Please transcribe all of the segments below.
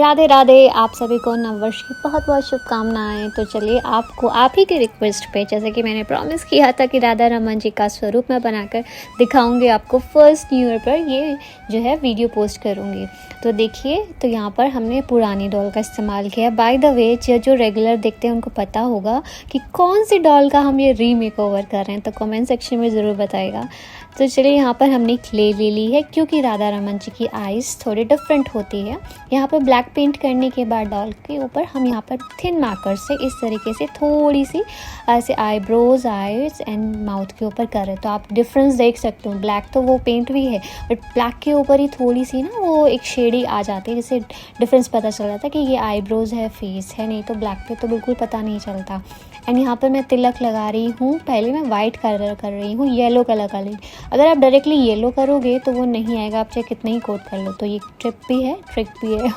राधे राधे। आप सभी को नववर्ष की बहुत बहुत शुभकामनाएं। तो चलिए आपको आप ही की रिक्वेस्ट पे, जैसे कि मैंने प्रॉमिस किया था कि राधा रमन जी का स्वरूप मैं बनाकर दिखाऊंगी आपको, फर्स्ट न्यू ईयर पर ये जो है वीडियो पोस्ट करूंगी। तो देखिए, तो यहाँ पर हमने पुरानी डॉल का इस्तेमाल किया। बाय द वे, जो रेगुलर देखते हैं उनको पता होगा कि कौन सी डॉल का हम ये रीमेक ओवर कर रहे हैं, तो कमेंट सेक्शन में ज़रूर बताइएगा। तो चलिए, यहाँ पर हमने क्ले ले ली है क्योंकि राधा रमन जी की आइज़ थोड़ी डिफरेंट होती है। यहाँ पर ब्लैक पेंट करने के बाद डॉल के ऊपर हम यहाँ पर थिन मार्कर से इस तरीके से थोड़ी सी ऐसे आईब्रोज, आईज एंड माउथ के ऊपर कर रहे हैं। तो आप डिफरेंस देख सकते हो, ब्लैक तो वो पेंट भी है बट ब्लैक के ऊपर ही थोड़ी सी ना वो एक शेडी आ जाती है, जिससे डिफरेंस पता चल जाता है कि ये आईब्रोज है, फेस है। नहीं तो ब्लैक पे तो बिल्कुल पता नहीं चलता। एंड यहाँ पर मैं तिलक लगा रही हूँ। पहले मैं वाइट कलर कर रही हूँ, येलो कलर का नहीं। अगर आप डायरेक्टली येलो करोगे तो वो नहीं आएगा, आप चाहे कितना ही कोट कर लो। तो ये ट्रिक भी है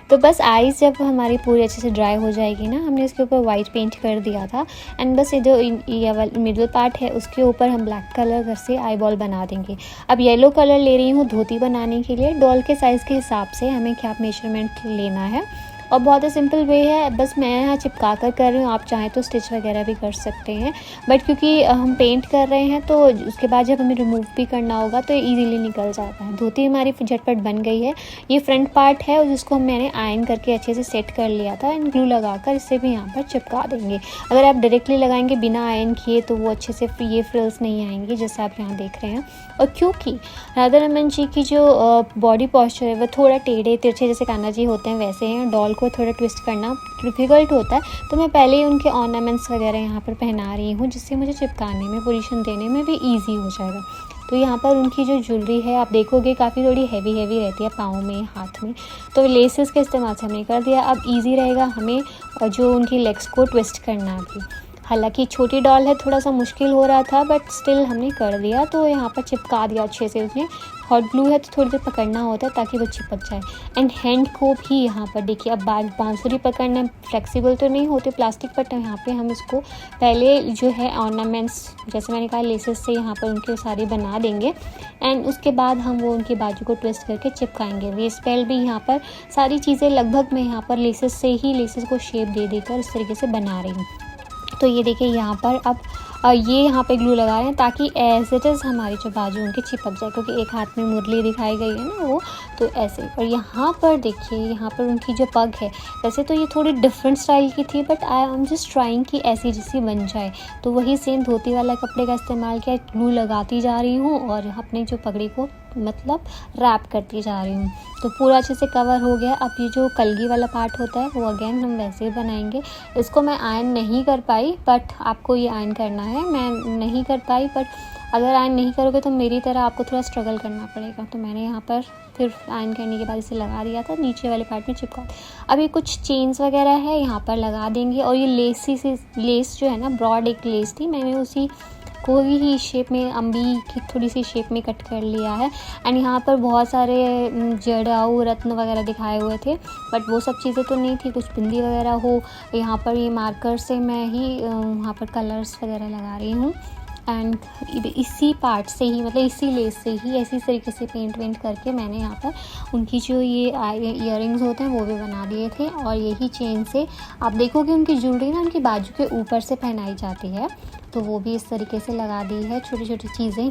तो बस आइज़ जब हमारी पूरी अच्छे से ड्राई हो जाएगी ना, हमने इसके ऊपर वाइट पेंट कर दिया था। एंड बस ये जो ये मिडल पार्ट है उसके ऊपर हम ब्लैक कलर से आई बॉल बना देंगे। अब येलो कलर ले रही हूँ धोती बनाने के लिए। डॉल के साइज़ के हिसाब से हमें क्या मेजरमेंट लेना है, और बहुत ही सिंपल वे है। बस मैं यहाँ चिपका कर रही हूँ, आप चाहें तो स्टिच वगैरह भी कर सकते हैं। बट क्योंकि हम पेंट कर रहे हैं तो उसके बाद जब हमें रिमूव भी करना होगा तो इजीली निकल जाता है। धोती हमारी झटपट बन गई है। ये फ्रंट पार्ट है जिसको मैंने आयरन करके अच्छे से सेट कर लिया था एंड ग्लू लगाकर इसे भी यहाँ पर चिपका देंगे। अगर आप डायरेक्टली लगाएंगे बिना आयरन किए तो वो अच्छे से ये फ्रिल्स नहीं आएंगे जैसे आप यहाँ देख रहे हैं। और क्योंकि राधा रमन जी की जो बॉडी पॉस्चर है वो थोड़ा टेढ़े तिरछे जैसे कान्हा जी होते हैं वैसे हैं, डॉल को थोड़ा ट्विस्ट करना डिफ़िकल्ट होता है, तो मैं पहले ही उनके ऑर्नामेंट्स वगैरह यहाँ पर पहना रही हूँ, जिससे मुझे चिपकाने में, पोजीशन देने में भी इजी हो जाएगा। तो यहाँ पर उनकी जो ज्वेलरी है आप देखोगे काफ़ी थोड़ी हैवी रहती है पाँव में, हाथ में। तो लेसेस के इस्तेमाल से हमने कर दिया। अब ईजी रहेगा हमें जो उनकी लेग्स को ट्विस्ट करना भी। हालांकि छोटी डॉल है, थोड़ा सा मुश्किल हो रहा था बट स्टिल हमने कर दिया। तो यहाँ पर चिपका दिया अच्छे से। उसमें हॉट ग्लू है तो थोड़ी देर पकड़ना होता है ताकि वो चिपक जाए। एंड हैंड को भी यहाँ पर देखिए, अब बांसुरी पकड़ना फ्लेक्सिबल तो नहीं होती प्लास्टिक, बट यहाँ पे हम इसको पहले जो है ऑर्नामेंट्स, जैसे मैंने कहा, लेसेस से यहाँ पर उनके सारे बना देंगे। एंड उसके बाद हम वो उनकी बाजू को ट्विस्ट करके चिपकाएंगे। वेस्ट बेल्ट भी यहाँ पर सारी चीज़ें लगभग मैं यहाँ पर लेसेस को शेप दे देकर इस तरीके से बना रही हूँ। तो ये देखिए, यहाँ पर अब ये यहाँ पे ग्लू लगा रहे हैं ताकि एज इट इज़ हमारी जो बाजू उनके चिपक जाए, क्योंकि एक हाथ में मुरली दिखाई गई है ना वो, तो ऐसे। और यहाँ पर देखिए, यहाँ पर उनकी जो पग है, वैसे तो ये थोड़ी डिफरेंट स्टाइल की थी but I am just trying कि ऐसी जैसी बन जाए। तो वही सेम धोती वाला कपड़े का इस्तेमाल किया, ग्लू लगाती जा रही हूँ और अपनी जो पगड़ी को मतलब रैप करती जा रही हूँ। तो पूरा अच्छे से कवर हो गया। अब ये जो कलगी वाला पार्ट होता है वो अगेन हम वैसे ही बनाएंगे। इसको मैं आयरन नहीं कर पाई बट आपको ये आयरन करना है। मैं नहीं कर पाई बट अगर आयरन नहीं करोगे तो मेरी तरह आपको थोड़ा स्ट्रगल करना पड़ेगा। तो मैंने यहाँ पर फिर आयरन करने के बाद इसे लगा दिया था, नीचे वाले पार्ट में चिपका। अब ये कुछ चेन्स वगैरह है यहाँ पर लगा देंगे। और ये लेस जो है ना, ब्रॉड एक लेस थी, मैंने उसी को ही शेप में, अम्बी की थोड़ी सी शेप में कट कर लिया है। एंड यहाँ पर बहुत सारे जड़ाऊ रत्न वगैरह दिखाए हुए थे बट वो सब चीज़ें तो नहीं थी। कुछ बिंदी वगैरह हो, यहाँ पर ये मार्कर से मैं ही यहाँ पर कलर्स वगैरह लगा रही हूँ। एंड इसी पार्ट से ही, मतलब इसी लेस से ही ऐसी तरीके से पेंट वेंट करके मैंने यहाँ पर उनकी जो ये ईयरिंग्स होते हैं वो भी बना दिए थे। और यही चेन से आप देखोगे उनकी ज्वेलरी ना उनकी बाजू के ऊपर से पहनाई जाती है, तो वो भी इस तरीके से लगा दी है। छोटी छोटी चीज़ें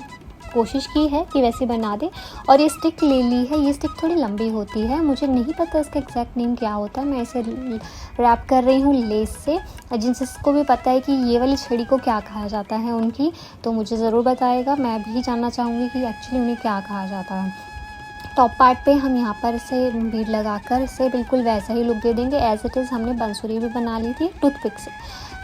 कोशिश की है कि वैसे बना दे। और ये स्टिक ले ली है, ये स्टिक थोड़ी लंबी होती है, मुझे नहीं पता इसका एग्जैक्ट नेम क्या होता है। मैं इसे रैप कर रही हूँ लेस से। जिनको भी पता है कि ये वाली छड़ी को क्या कहा जाता है उनकी, तो मुझे ज़रूर बताएगा। मैं भी जानना चाहूँगी कि एक्चुअली उन्हें क्या कहा जाता है। टॉप पार्ट पे हम यहाँ पर इसे बीड लगाकर इसे बिल्कुल वैसा ही लुक दे देंगे। एज इट इज़ हमने बांसुरी भी बना ली थी टूथपिक से।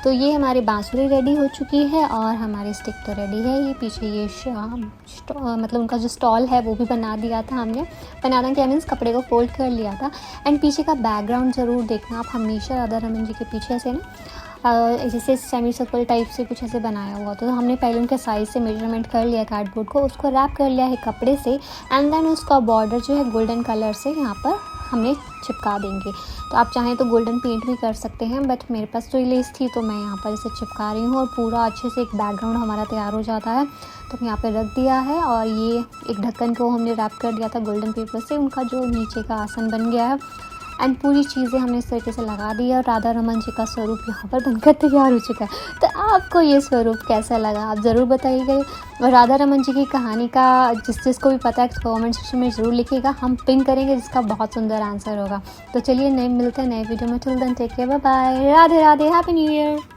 तो ये हमारी बांसुरी रेडी हो चुकी है और हमारी स्टिक तो रेडी है। ये पीछे ये मतलब उनका जो स्टॉल है वो भी बना दिया था हमने। बनाना क्या मीन्स कपड़े को फोल्ड कर लिया था। एंड पीछे का बैकग्राउंड ज़रूर देखना आप हमेशा, राधा रमन जी के पीछे से ना जैसे सेमी सर्कल टाइप से कुछ ऐसे बनाया हुआ। तो हमने पहले उनके साइज़ से मेजरमेंट कर लिया कार्डबोर्ड को, उसको रैप कर लिया है कपड़े से। एंड देन उसका बॉर्डर जो है गोल्डन कलर से यहाँ पर हमने चिपका देंगे। तो आप चाहें तो गोल्डन पेंट भी कर सकते हैं बट मेरे पास तो ये लेस थी तो मैं यहाँ पर इसे चिपका रही हूँ। और पूरा अच्छे से एक बैकग्राउंड हमारा तैयार हो जाता है। तो यहाँ पे रख दिया है और ये एक ढक्कन को हमने रैप कर दिया था गोल्डन पेपर से। उनका जो नीचे का आसन बन गया है। एंड पूरी चीज़ें हमने इस तरीके से लगा दी है और राधा रमन जी का स्वरूप यहाँ पर बनकर तैयार हो चुका है। तो आपको ये स्वरूप कैसा लगा आप ज़रूर बताइएगा, और राधा रमन जी की कहानी का जिसको भी पता है कमेंट सेक्शन में ज़रूर लिखिएगा, हम पिन करेंगे जिसका बहुत सुंदर आंसर होगा। तो चलिए नए मिलते हैं नए वीडियो में, till then take care, bye bye, Radhe Radhe, happy new year.